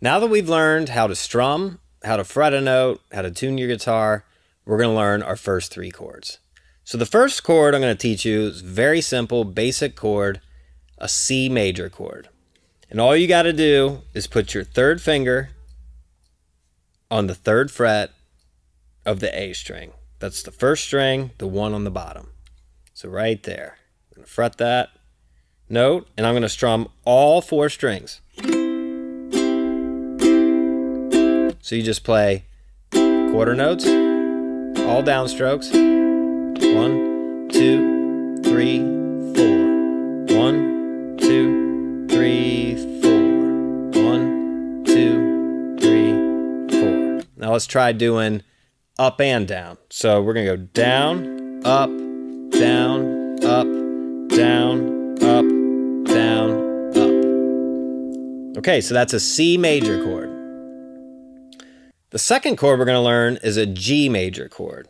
Now that we've learned how to strum, how to fret a note, how to tune your guitar, we're going to learn our first three chords. So the first chord I'm going to teach you is very simple, basic chord, a C major chord. And all you got to do is put your third finger on the third fret of the A string. That's the first string, the one on the bottom. So right there. I'm going to fret that note, and I'm going to strum all four strings. So you just play quarter notes, all downstrokes. 1, 2, 3, 4. 1, 2, 3, 4. 1, 2, 3, 4. Now let's try doing up and down. So we're going to go down, up, down, up, down, up, down, up. Okay, so that's a C major chord. The second chord we're going to learn is a G major chord.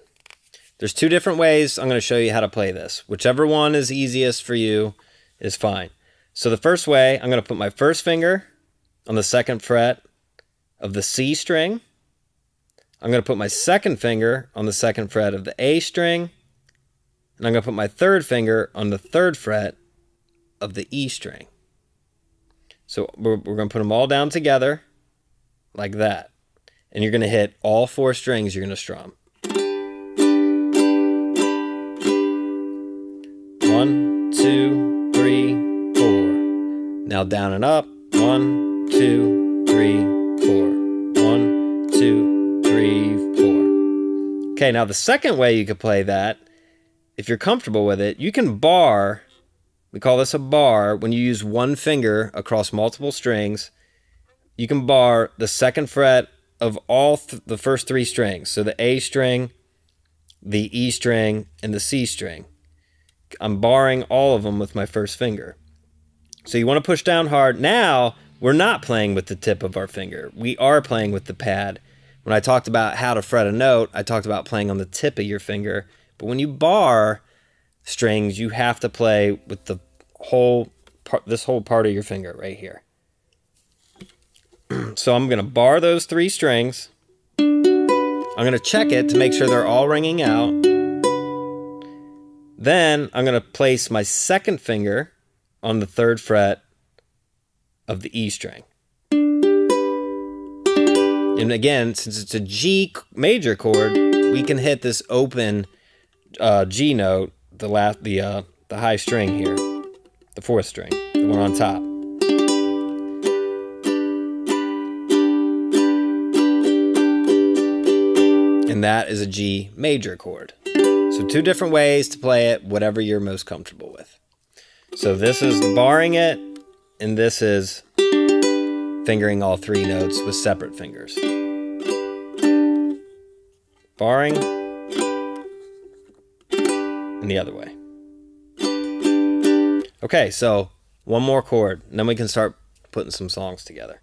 There's two different ways I'm going to show you how to play this. Whichever one is easiest for you is fine. So the first way, I'm going to put my first finger on the second fret of the C string. I'm going to put my second finger on the second fret of the A string. And I'm going to put my third finger on the third fret of the E string. So we're going to put them all down together like that. And you're going to hit all four strings you're going to strum. 1, 2, 3, 4. Now down and up. 1, 2, 3, 4. 1, 2, 3, 4. Okay, now the second way you could play that, if you're comfortable with it, you can bar. We call this a bar when you use one finger across multiple strings. You can bar the second fret of all the first three strings. So the A string, the E string, and the C string. I'm barring all of them with my first finger. So you want to push down hard. Now, we're not playing with the tip of our finger. We are playing with the pad. When I talked about how to fret a note, I talked about playing on the tip of your finger. But when you bar strings, you have to play with the whole part, this whole part of your finger right here. So I'm going to bar those three strings. I'm going to check it to make sure they're all ringing out. Then I'm going to place my second finger on the third fret of the E string. And again, since it's a G major chord, we can hit this open G note, the high string here, the fourth string, the one on top. And that is a G major chord. So two different ways to play it, whatever you're most comfortable with. So this is barring it, and this is fingering all three notes with separate fingers. Barring, and the other way. Okay, so one more chord, and then we can start putting some songs together.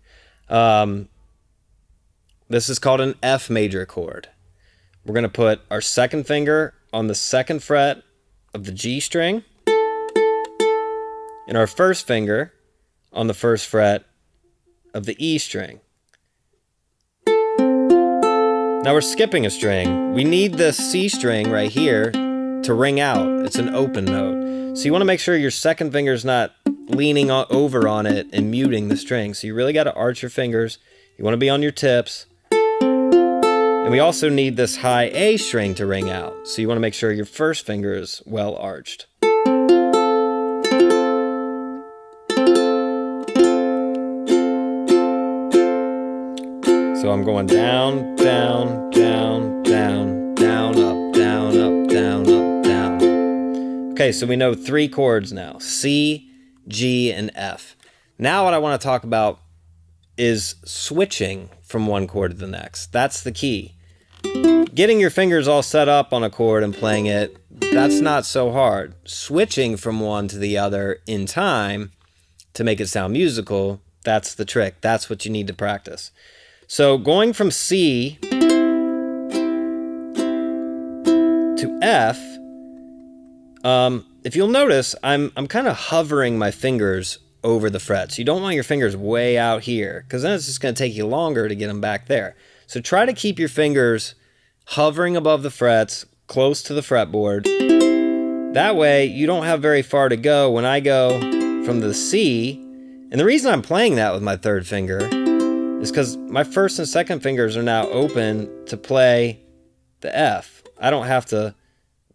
This is called an F major chord. We're going to put our second finger on the second fret of the G string and our first finger on the first fret of the E string. Now we're skipping a string. We need this C string right here to ring out. It's an open note. So you want to make sure your second finger is not leaning over on it and muting the string. So you really got to arch your fingers. You want to be on your tips. And we also need this high A string to ring out. So you want to make sure your first finger is well arched. So I'm going down, down, down, down, down, up, down, up, down, up, down. Okay, so we know three chords now. C, G, and F. Now what I want to talk about is switching from one chord to the next. That's the key. Getting your fingers all set up on a chord and playing it, that's not so hard. Switching from one to the other in time to make it sound musical, that's the trick. That's what you need to practice. So going from C to F, if you'll notice, I'm kind of hovering my fingers over the frets. You don't want your fingers way out here, because then it's just going to take you longer to get them back there. So try to keep your fingers hovering above the frets, close to the fretboard. That way, you don't have very far to go when I go from the C. And the reason I'm playing that with my third finger is because my first and second fingers are now open to play the F. I don't have to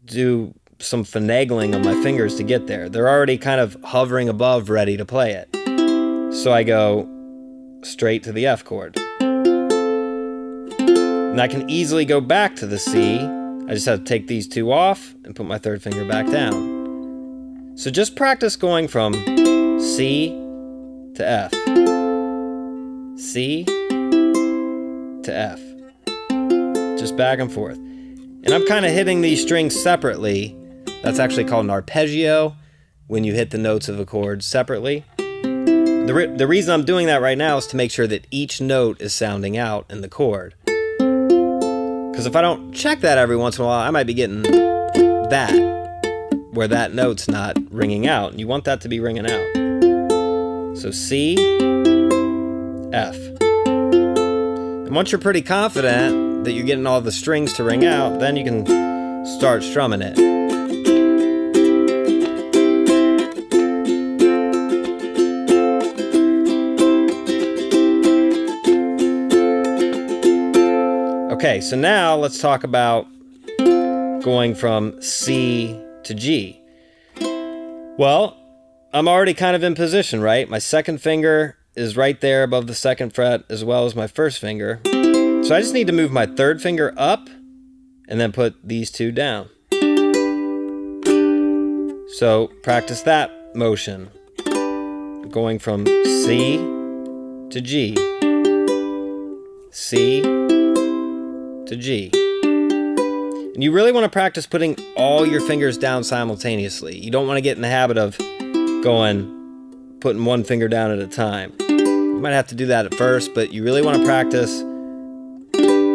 do some finagling of my fingers to get there. They're already kind of hovering above, ready to play it. So I go straight to the F chord. And I can easily go back to the C. I just have to take these two off and put my third finger back down. So just practice going from C to F. C to F. Just back and forth. And I'm kind of hitting these strings separately. That's actually called an arpeggio, when you hit the notes of a chord separately. The reason I'm doing that right now is to make sure that each note is sounding out in the chord. Because if I don't check that every once in a while, I might be getting that, where that note's not ringing out. And you want that to be ringing out. So C, F. And once you're pretty confident that you're getting all the strings to ring out, then you can start strumming it. Okay, so now let's talk about going from C to G. Well, I'm already kind of in position, right? My second finger is right there above the second fret as well as my first finger. So I just need to move my third finger up and then put these two down. So practice that motion. Going from C to G. C to G. And you really want to practice putting all your fingers down simultaneously. You don't want to get in the habit of putting one finger down at a time. You might have to do that at first, but you really want to practice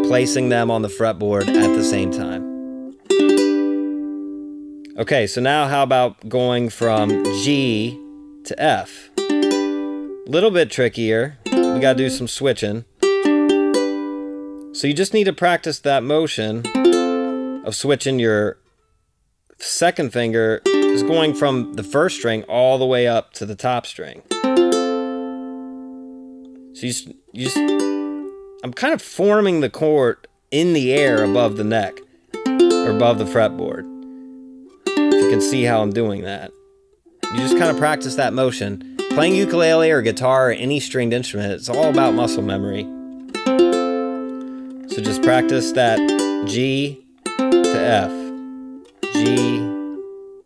placing them on the fretboard at the same time. Okay, so now how about going from G to F? A little bit trickier. We gotta do some switching. So you just need to practice that motion of switching your second finger is going from the first string all the way up to the top string. So I'm kind of forming the chord in the air above the neck, or above the fretboard. If you can see how I'm doing that. You just kind of practice that motion. Playing ukulele or guitar or any stringed instrument, it's all about muscle memory. So just practice that G to F, G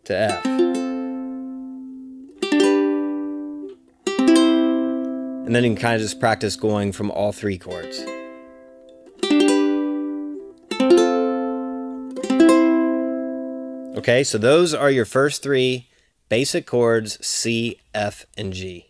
to F. And then you can kind of just practice going from all three chords. Okay, so those are your first three basic chords, C, F, and G.